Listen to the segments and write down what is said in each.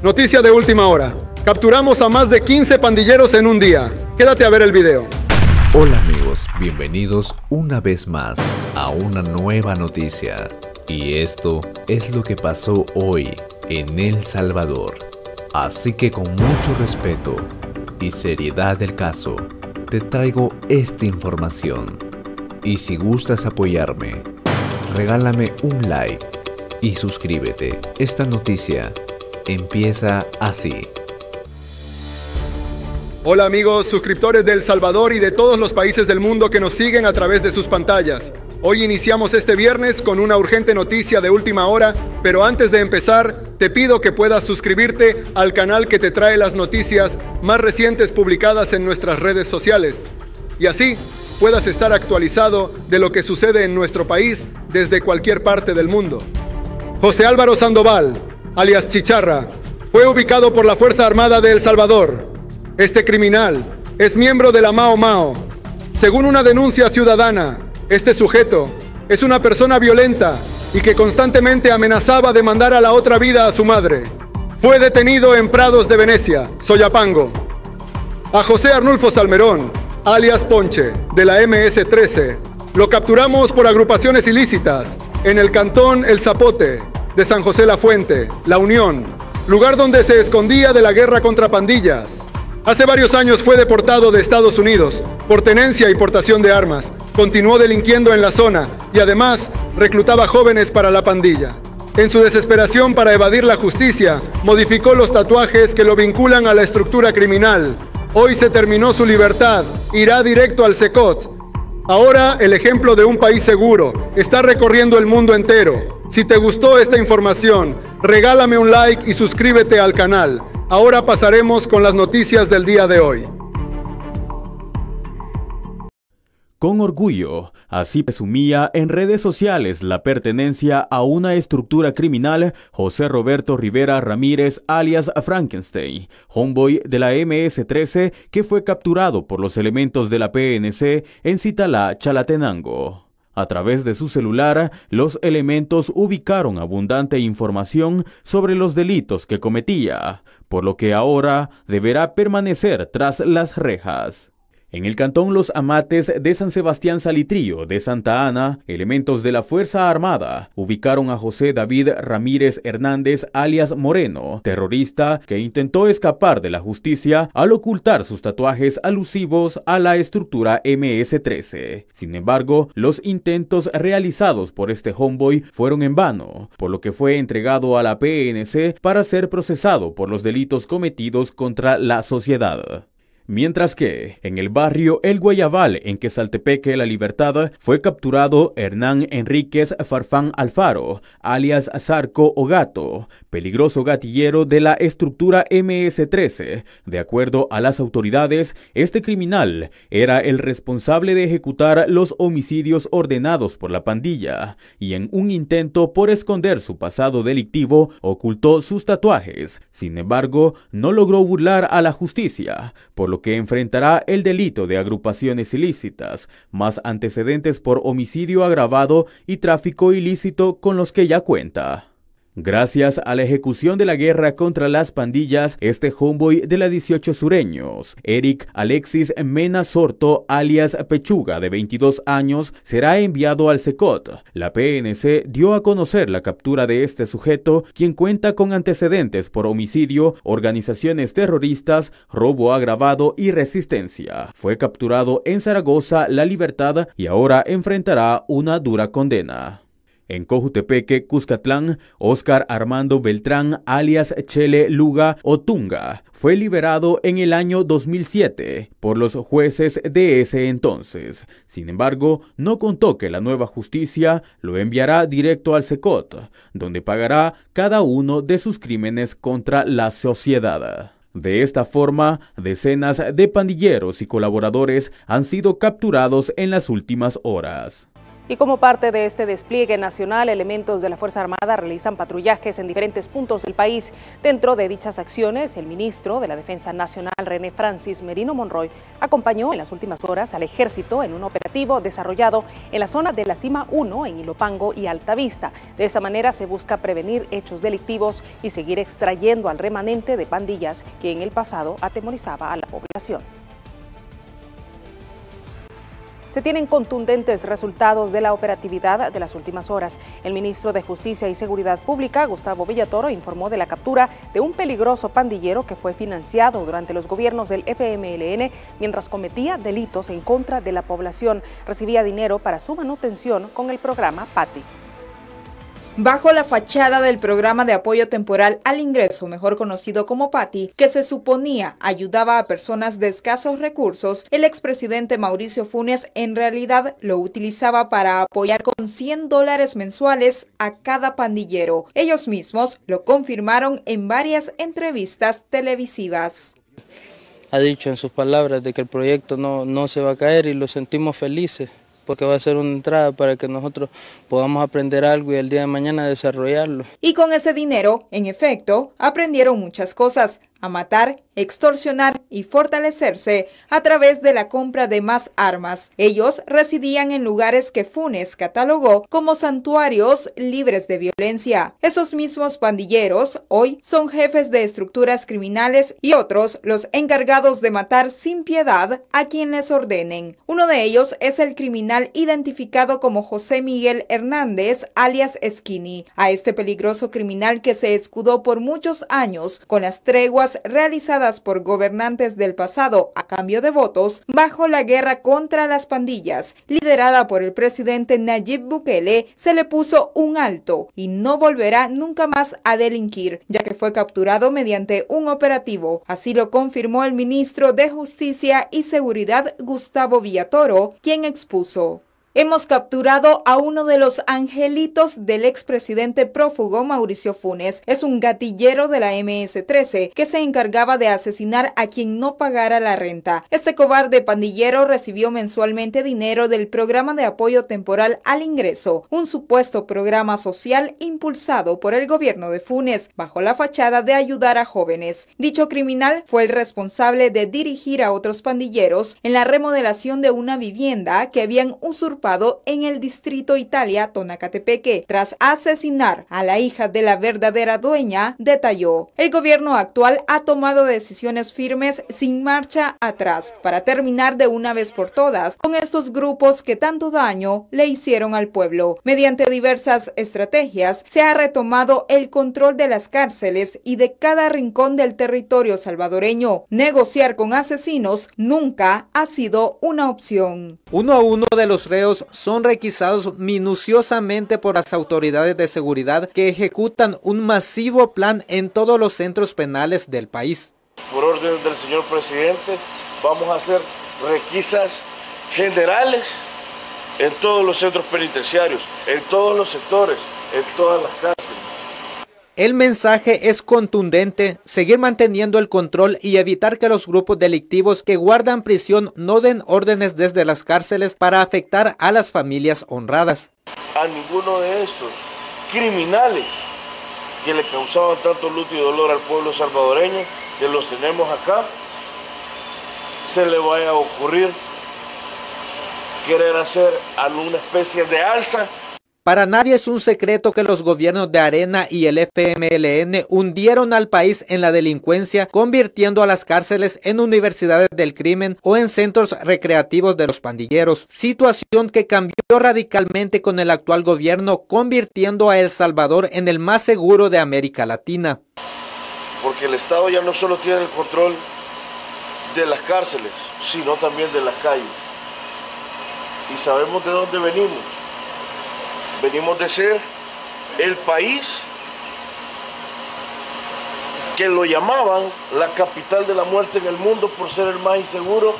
Noticia de última hora. Capturamos a más de 15 pandilleros en un día. Quédate a ver el video. Hola amigos, bienvenidos una vez más a una nueva noticia. Y esto es lo que pasó hoy en El Salvador. Así que con mucho respeto y seriedad del caso, te traigo esta información. Y si gustas apoyarme, regálame un like y suscríbete. Esta noticia empieza así. Hola amigos, suscriptores de El Salvador y de todos los países del mundo que nos siguen a través de sus pantallas. Hoy iniciamos este viernes con una urgente noticia de última hora, pero antes de empezar, te pido que puedas suscribirte al canal que te trae las noticias más recientes publicadas en nuestras redes sociales. Y así puedas estar actualizado de lo que sucede en nuestro país desde cualquier parte del mundo. José Álvaro Sandoval, alias Chicharra, fue ubicado por la Fuerza Armada de El Salvador. Este criminal es miembro de la Mao Mao. Según una denuncia ciudadana, este sujeto es una persona violenta y que constantemente amenazaba de mandar a la otra vida a su madre. Fue detenido en Prados de Venecia, Soyapango. A José Arnulfo Salmerón, alias Ponche, de la MS-13, lo capturamos por agrupaciones ilícitas en el cantón El Zapote de San José La Fuente, La Unión, lugar donde se escondía de la guerra contra pandillas. Hace varios años fue deportado de Estados Unidos por tenencia y portación de armas. Continuó delinquiendo en la zona y además reclutaba jóvenes para la pandilla. En su desesperación para evadir la justicia, modificó los tatuajes que lo vinculan a la estructura criminal. Hoy se terminó su libertad, irá directo al Secot. Ahora el ejemplo de un país seguro está recorriendo el mundo entero. Si te gustó esta información, regálame un like y suscríbete al canal. Ahora pasaremos con las noticias del día de hoy. Con orgullo, así presumía en redes sociales la pertenencia a una estructura criminal José Roberto Rivera Ramírez alias Frankenstein, homeboy de la MS-13 que fue capturado por los elementos de la PNC en Citalá, Chalatenango. A través de su celular, los elementos ubicaron abundante información sobre los delitos que cometía, por lo que ahora deberá permanecer tras las rejas. En el cantón Los Amates de San Sebastián Salitrillo de Santa Ana, elementos de la Fuerza Armada ubicaron a José David Ramírez Hernández alias Moreno, terrorista que intentó escapar de la justicia al ocultar sus tatuajes alusivos a la estructura MS-13. Sin embargo, los intentos realizados por este homeboy fueron en vano, por lo que fue entregado a la PNC para ser procesado por los delitos cometidos contra la sociedad. Mientras que, en el barrio El Guayabal, en Quesaltepeque, La Libertad, fue capturado Hernán Enríquez Farfán Alfaro, alias Zarco o Gato, peligroso gatillero de la estructura MS-13. De acuerdo a las autoridades, este criminal era el responsable de ejecutar los homicidios ordenados por la pandilla, y en un intento por esconder su pasado delictivo, ocultó sus tatuajes. Sin embargo, no logró burlar a la justicia, por lo que enfrentará el delito de agrupaciones ilícitas, más antecedentes por homicidio agravado y tráfico ilícito con los que ya cuenta. Gracias a la ejecución de la guerra contra las pandillas, este homeboy de la 18 sureños, Eric Alexis Mena Sorto, alias Pechuga, de 22 años, será enviado al Secot. La PNC dio a conocer la captura de este sujeto, quien cuenta con antecedentes por homicidio, organizaciones terroristas, robo agravado y resistencia. Fue capturado en Zaragoza, La Libertad, y ahora enfrentará una dura condena. En Cojutepeque, Cuscatlán, Óscar Armando Beltrán, alias Chele Luga o Tunga, fue liberado en el año 2007 por los jueces de ese entonces. Sin embargo, no contó que la nueva justicia lo enviará directo al Secot, donde pagará cada uno de sus crímenes contra la sociedad. De esta forma, decenas de pandilleros y colaboradores han sido capturados en las últimas horas. Y como parte de este despliegue nacional, elementos de la Fuerza Armada realizan patrullajes en diferentes puntos del país. Dentro de dichas acciones, el ministro de la Defensa Nacional, René Francis Merino Monroy, acompañó en las últimas horas al ejército en un operativo desarrollado en la zona de la Cima 1 en Ilopango y Altavista. De esta manera se busca prevenir hechos delictivos y seguir extrayendo al remanente de pandillas que en el pasado atemorizaba a la población. Se tienen contundentes resultados de la operatividad de las últimas horas. El ministro de Justicia y Seguridad Pública, Gustavo Villatoro, informó de la captura de un peligroso pandillero que fue financiado durante los gobiernos del FMLN mientras cometía delitos en contra de la población. Recibía dinero para su manutención con el programa PATI. Bajo la fachada del programa de apoyo temporal al ingreso, mejor conocido como PATI, que se suponía ayudaba a personas de escasos recursos, el expresidente Mauricio Funes en realidad lo utilizaba para apoyar con $100 mensuales a cada pandillero. Ellos mismos lo confirmaron en varias entrevistas televisivas. Ha dicho en sus palabras de que el proyecto no se va a caer y lo sentimos felices, porque va a ser una entrada para que nosotros podamos aprender algo y el día de mañana desarrollarlo. Y con ese dinero, en efecto, aprendieron muchas cosas: a matar, extorsionar y fortalecerse a través de la compra de más armas. Ellos residían en lugares que Funes catalogó como santuarios libres de violencia. Esos mismos pandilleros hoy son jefes de estructuras criminales y otros los encargados de matar sin piedad a quien les ordenen. Uno de ellos es el criminal identificado como José Miguel Hernández, alias Skinny. A este peligroso criminal que se escudó por muchos años con las treguas realizadas por gobernantes del pasado a cambio de votos bajo la guerra contra las pandillas, liderada por el presidente Nayib Bukele, se le puso un alto y no volverá nunca más a delinquir, ya que fue capturado mediante un operativo. Así lo confirmó el ministro de Justicia y Seguridad, Gustavo Villatoro, quien expuso: hemos capturado a uno de los angelitos del expresidente prófugo Mauricio Funes. Es un gatillero de la MS-13 que se encargaba de asesinar a quien no pagara la renta. Este cobarde pandillero recibió mensualmente dinero del programa de apoyo temporal al ingreso, un supuesto programa social impulsado por el gobierno de Funes, bajo la fachada de ayudar a jóvenes. Dicho criminal fue el responsable de dirigir a otros pandilleros en la remodelación de una vivienda que habían usurpado en el distrito Italia, Tonacatepeque, tras asesinar a la hija de la verdadera dueña, detalló. El gobierno actual ha tomado decisiones firmes sin marcha atrás para terminar de una vez por todas con estos grupos que tanto daño le hicieron al pueblo. Mediante diversas estrategias se ha retomado el control de las cárceles y de cada rincón del territorio salvadoreño. Negociar con asesinos nunca ha sido una opción. Uno a uno de los reos son requisados minuciosamente por las autoridades de seguridad que ejecutan un masivo plan en todos los centros penales del país. Por orden del señor presidente, vamos a hacer requisas generales en todos los centros penitenciarios, en todos los sectores, en todas las cárceles. El mensaje es contundente: seguir manteniendo el control y evitar que los grupos delictivos que guardan prisión no den órdenes desde las cárceles para afectar a las familias honradas. A ninguno de estos criminales que le causaban tanto luto y dolor al pueblo salvadoreño, que los tenemos acá, se le vaya a ocurrir querer hacer alguna especie de alza. Para nadie es un secreto que los gobiernos de Arena y el FMLN hundieron al país en la delincuencia, convirtiendo a las cárceles en universidades del crimen o en centros recreativos de los pandilleros, situación que cambió radicalmente con el actual gobierno, convirtiendo a El Salvador en el más seguro de América Latina. Porque el Estado ya no solo tiene el control de las cárceles, sino también de las calles. Y sabemos de dónde venimos. Venimos de ser el país que lo llamaban la capital de la muerte en el mundo por ser el más inseguro.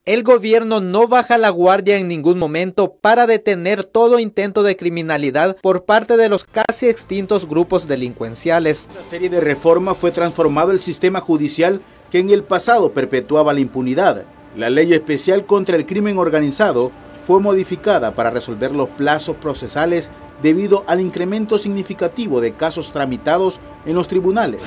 El gobierno no baja la guardia en ningún momento para detener todo intento de criminalidad por parte de los casi extintos grupos delincuenciales. La serie de reforma fue transformado el sistema judicial que en el pasado perpetuaba la impunidad. La ley especial contra el crimen organizado fue modificada para resolver los plazos procesales debido al incremento significativo de casos tramitados en los tribunales,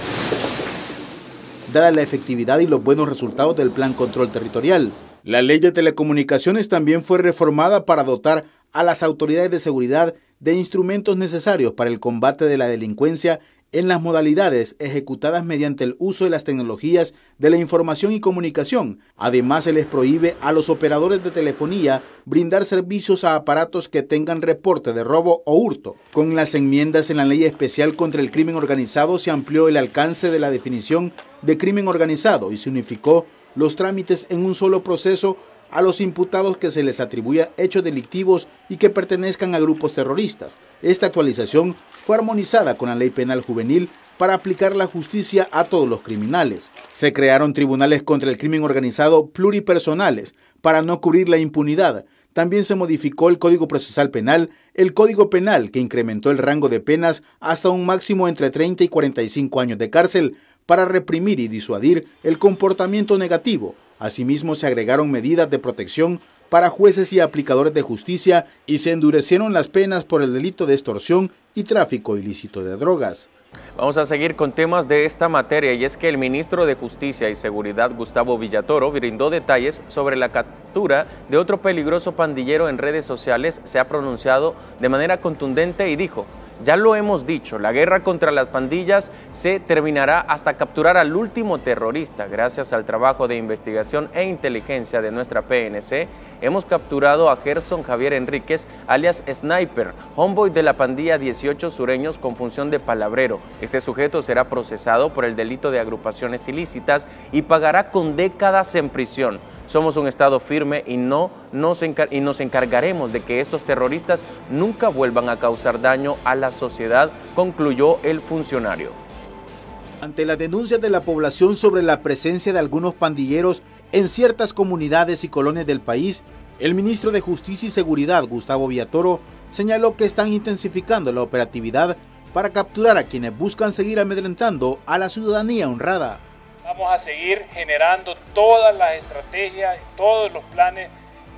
dada la efectividad y los buenos resultados del Plan Control Territorial. La Ley de Telecomunicaciones también fue reformada para dotar a las autoridades de seguridad de instrumentos necesarios para el combate de la delincuencia en las modalidades ejecutadas mediante el uso de las tecnologías de la información y comunicación. Además, se les prohíbe a los operadores de telefonía brindar servicios a aparatos que tengan reporte de robo o hurto. Con las enmiendas en la Ley Especial contra el Crimen Organizado se amplió el alcance de la definición de crimen organizado y se unificó los trámites en un solo proceso a los imputados que se les atribuya hechos delictivos y que pertenezcan a grupos terroristas. Esta actualización fue armonizada con la Ley Penal Juvenil para aplicar la justicia a todos los criminales. Se crearon tribunales contra el crimen organizado pluripersonales para no cubrir la impunidad. También se modificó el Código Procesal Penal, el Código Penal, que incrementó el rango de penas hasta un máximo entre 30 y 45 años de cárcel para reprimir y disuadir el comportamiento negativo. Asimismo, se agregaron medidas de protección para jueces y aplicadores de justicia y se endurecieron las penas por el delito de extorsión y tráfico ilícito de drogas. Vamos a seguir con temas de esta materia y es que el ministro de Justicia y Seguridad, Gustavo Villatoro, brindó detalles sobre la captura de otro peligroso pandillero en redes sociales. Se ha pronunciado de manera contundente y dijo: ya lo hemos dicho, la guerra contra las pandillas se terminará hasta capturar al último terrorista. Gracias al trabajo de investigación e inteligencia de nuestra PNC, hemos capturado a Gerson Javier Enríquez, alias Sniper, homeboy de la pandilla 18 Sureños con función de palabrero. Este sujeto será procesado por el delito de agrupaciones ilícitas y pagará con décadas en prisión. Somos un Estado firme y nos encargaremos de que estos terroristas nunca vuelvan a causar daño a la sociedad, concluyó el funcionario. Ante las denuncias de la población sobre la presencia de algunos pandilleros en ciertas comunidades y colonias del país, el ministro de Justicia y Seguridad, Gustavo Villatoro, señaló que están intensificando la operatividad para capturar a quienes buscan seguir amedrentando a la ciudadanía honrada. Vamos a seguir generando todas las estrategias, todos los planes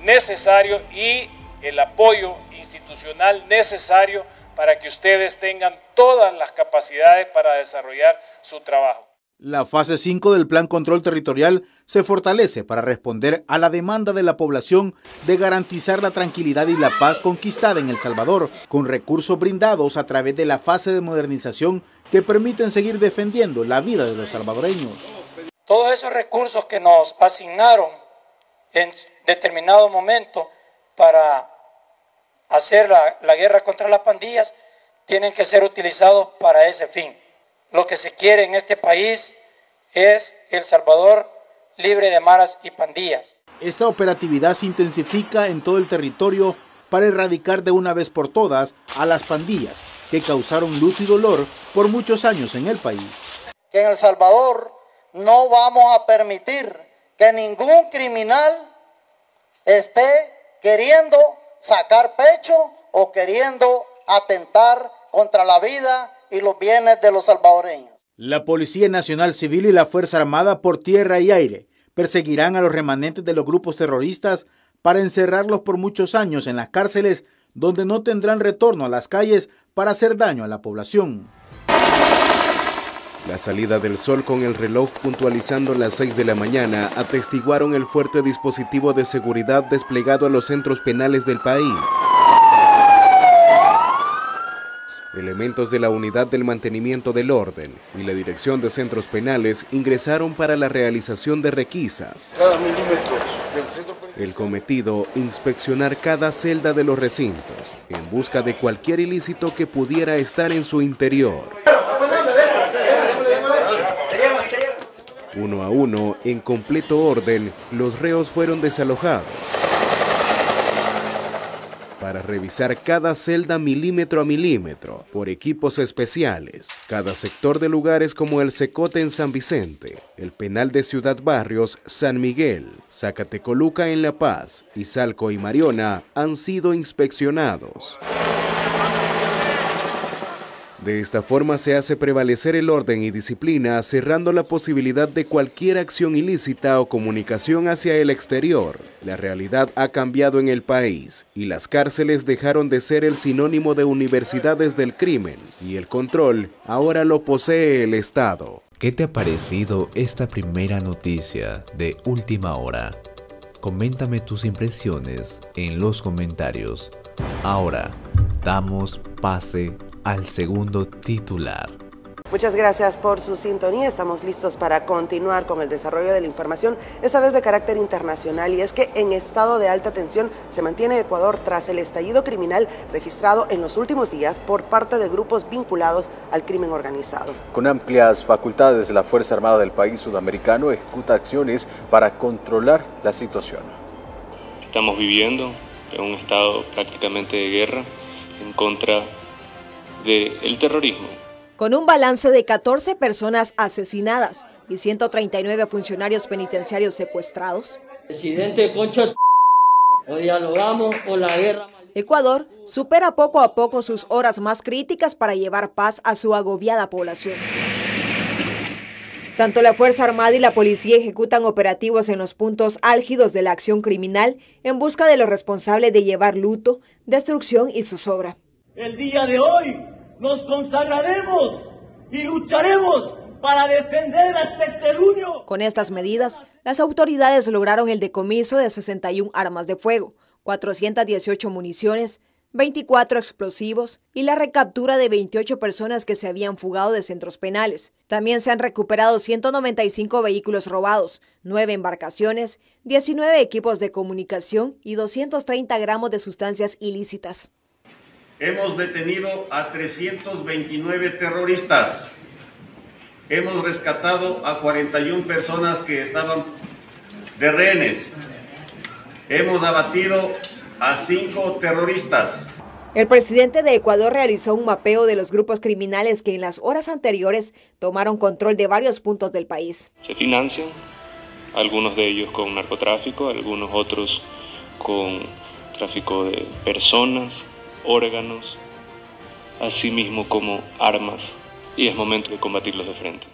necesarios y el apoyo institucional necesario para que ustedes tengan todas las capacidades para desarrollar su trabajo. La fase 5 del Plan Control Territorial se fortalece para responder a la demanda de la población de garantizar la tranquilidad y la paz conquistada en El Salvador, con recursos brindados a través de la fase de modernización que permiten seguir defendiendo la vida de los salvadoreños. Todos esos recursos que nos asignaron en determinado momento para hacer la guerra contra las pandillas tienen que ser utilizados para ese fin. Lo que se quiere en este país es El Salvador libre de maras y pandillas. Esta operatividad se intensifica en todo el territorio para erradicar de una vez por todas a las pandillas que causaron luto y dolor por muchos años en el país. Que en El Salvador no vamos a permitir que ningún criminal esté queriendo sacar pecho o queriendo atentar contra la vida y los bienes de los salvadoreños. La Policía Nacional Civil y la Fuerza Armada por tierra y aire perseguirán a los remanentes de los grupos terroristas para encerrarlos por muchos años en las cárceles, donde no tendrán retorno a las calles para hacer daño a la población. La salida del sol con el reloj puntualizando las 6 de la mañana atestiguaron el fuerte dispositivo de seguridad desplegado a los centros penales del país. Elementos de la Unidad del Mantenimiento del Orden y la Dirección de Centros Penales ingresaron para la realización de requisas. Cada milímetro del centro penal. El cometido, inspeccionar cada celda de los recintos en busca de cualquier ilícito que pudiera estar en su interior. Uno a uno, en completo orden, los reos fueron desalojados para revisar cada celda milímetro a milímetro por equipos especiales. Cada sector de lugares como el Cecote en San Vicente, el Penal de Ciudad Barrios, San Miguel, Zacatecoluca en La Paz y Salco y Mariona han sido inspeccionados. De esta forma se hace prevalecer el orden y disciplina, cerrando la posibilidad de cualquier acción ilícita o comunicación hacia el exterior. La realidad ha cambiado en el país y las cárceles dejaron de ser el sinónimo de universidades del crimen y el control ahora lo posee el Estado. ¿Qué te ha parecido esta primera noticia de última hora? Coméntame tus impresiones en los comentarios. Ahora, damos pase al segundo titular. Muchas gracias por su sintonía. Estamos listos para continuar con el desarrollo de la información, esta vez de carácter internacional, y es que en estado de alta tensión se mantiene Ecuador tras el estallido criminal registrado en los últimos días por parte de grupos vinculados al crimen organizado. Con amplias facultades, la Fuerza Armada del país sudamericano ejecuta acciones para controlar la situación. Estamos viviendo en un estado prácticamente de guerra en contra del terrorismo. Con un balance de 14 personas asesinadas y 139 funcionarios penitenciarios secuestrados. Presidente Concha, o dialogamos o la guerra. Ecuador supera poco a poco sus horas más críticas para llevar paz a su agobiada población. Tanto la Fuerza Armada y la policía ejecutan operativos en los puntos álgidos de la acción criminal en busca de los responsables de llevar luto, destrucción y zozobra. El día de hoy nos consagraremos y lucharemos para defender a este terruño. Con estas medidas, las autoridades lograron el decomiso de 61 armas de fuego, 418 municiones, 24 explosivos y la recaptura de 28 personas que se habían fugado de centros penales. También se han recuperado 195 vehículos robados, 9 embarcaciones, 19 equipos de comunicación y 230 gramos de sustancias ilícitas. Hemos detenido a 329 terroristas. Hemos rescatado a 41 personas que estaban de rehenes. Hemos abatido a 5 terroristas. El presidente de Ecuador realizó un mapeo de los grupos criminales que en las horas anteriores tomaron control de varios puntos del país. Se financian, algunos de ellos con narcotráfico, algunos otros con tráfico de personas, órganos, así mismo como armas, y es momento de combatirlos de frente.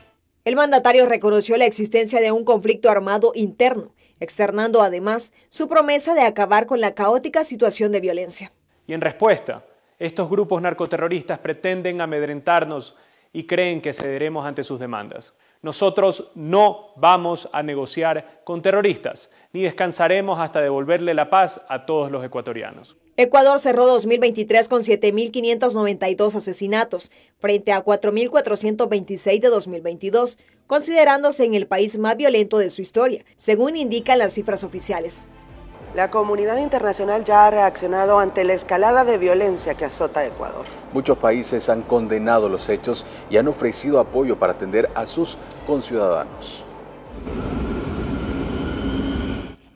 El mandatario reconoció la existencia de un conflicto armado interno, externando además su promesa de acabar con la caótica situación de violencia. Y en respuesta, estos grupos narcoterroristas pretenden amedrentarnos y creen que cederemos ante sus demandas. Nosotros no vamos a negociar con terroristas, ni descansaremos hasta devolverle la paz a todos los ecuatorianos. Ecuador cerró 2023 con 7.592 asesinatos, frente a 4.426 de 2022, considerándose en el país más violento de su historia, según indican las cifras oficiales. La comunidad internacional ya ha reaccionado ante la escalada de violencia que azota a Ecuador. Muchos países han condenado los hechos y han ofrecido apoyo para atender a sus conciudadanos.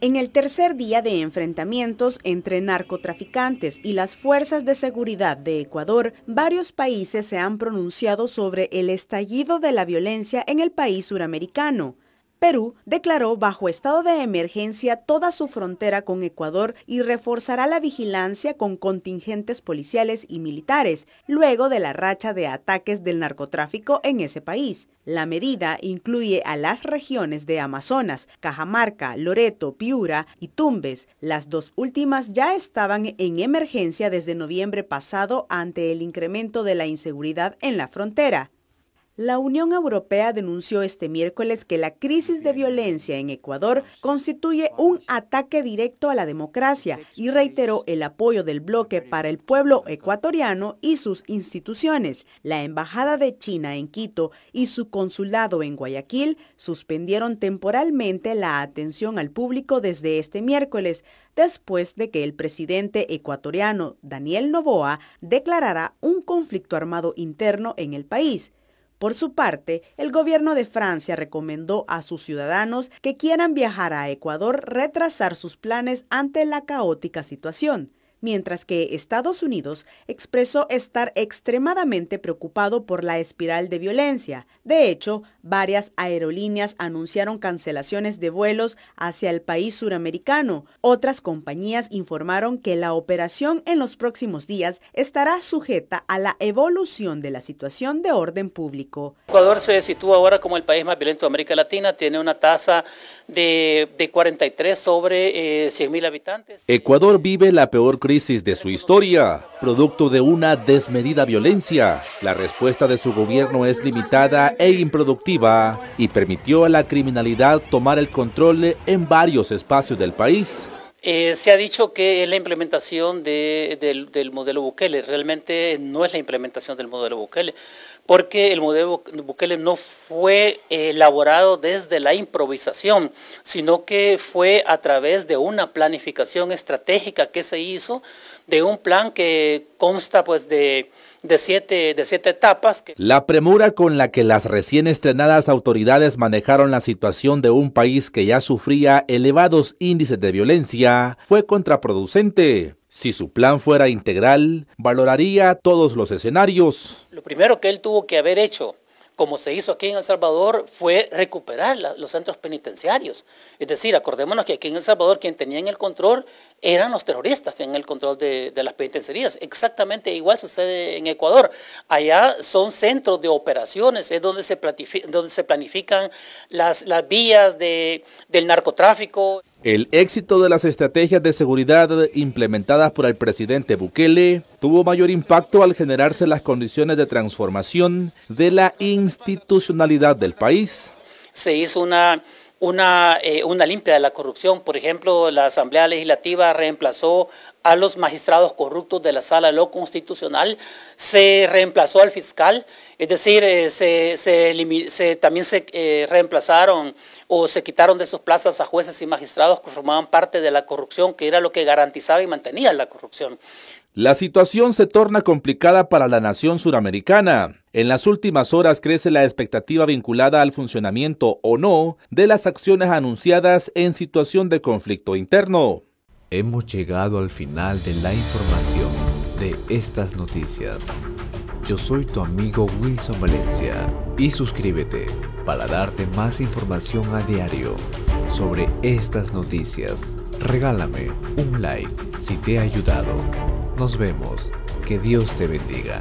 En el tercer día de enfrentamientos entre narcotraficantes y las fuerzas de seguridad de Ecuador, varios países se han pronunciado sobre el estallido de la violencia en el país suramericano. Perú declaró bajo estado de emergencia toda su frontera con Ecuador y reforzará la vigilancia con contingentes policiales y militares, luego de la racha de ataques del narcotráfico en ese país. La medida incluye a las regiones de Amazonas, Cajamarca, Loreto, Piura y Tumbes. Las dos últimas ya estaban en emergencia desde noviembre pasado ante el incremento de la inseguridad en la frontera. La Unión Europea denunció este miércoles que la crisis de violencia en Ecuador constituye un ataque directo a la democracia y reiteró el apoyo del bloque para el pueblo ecuatoriano y sus instituciones. La Embajada de China en Quito y su consulado en Guayaquil suspendieron temporalmente la atención al público desde este miércoles, después de que el presidente ecuatoriano Daniel Noboa declarara un conflicto armado interno en el país. Por su parte, el gobierno de Francia recomendó a sus ciudadanos que quieran viajar a Ecuador retrasar sus planes ante la caótica situación. mientras que Estados Unidos expresó estar extremadamente preocupado por la espiral de violencia. De hecho, varias aerolíneas anunciaron cancelaciones de vuelos hacia el país suramericano. Otras compañías informaron que la operación en los próximos días estará sujeta a la evolución de la situación de orden público. Ecuador se sitúa ahora como el país más violento de América Latina, tiene una tasa de 43 sobre 100.000 habitantes. Ecuador vive la peor crisis de su historia, producto de una desmedida violencia. La respuesta de su gobierno es limitada e improductiva y permitió a la criminalidad tomar el control en varios espacios del país. Se ha dicho que es la implementación del modelo Bukele. Realmente no es la implementación del modelo Bukele, porque el modelo Bukele no fue elaborado desde la improvisación, sino que fue a través de una planificación estratégica que se hizo, de un plan que consta pues de siete etapas. La premura con la que las recién estrenadas autoridades manejaron la situación de un país que ya sufría elevados índices de violencia fue contraproducente. Si su plan fuera integral, valoraría todos los escenarios. Lo primero que él tuvo que haber hecho, como se hizo aquí en El Salvador, fue recuperar los centros penitenciarios. Es decir, acordémonos que aquí en El Salvador quien tenía en el control eran los terroristas en el control de las penitenciarías. Exactamente igual sucede en Ecuador. Allá son centros de operaciones, es donde se planifican las vías del narcotráfico. El éxito de las estrategias de seguridad implementadas por el presidente Bukele tuvo mayor impacto al generarse las condiciones de transformación de la institucionalidad del país. Se hizo una limpia de la corrupción. Por ejemplo, la Asamblea Legislativa reemplazó a los magistrados corruptos de la Sala de lo Constitucional, se reemplazó al fiscal, es decir, también se reemplazaron o se quitaron de sus plazas a jueces y magistrados que formaban parte de la corrupción, que era lo que garantizaba y mantenía la corrupción. La situación se torna complicada para la nación suramericana. En las últimas horas crece la expectativa vinculada al funcionamiento o no de las acciones anunciadas en situación de conflicto interno. Hemos llegado al final de la información de estas noticias. Yo soy tu amigo Wilson Valencia y suscríbete para darte más información a diario sobre estas noticias. Regálame un like si te ha ayudado. Nos vemos. Que Dios te bendiga.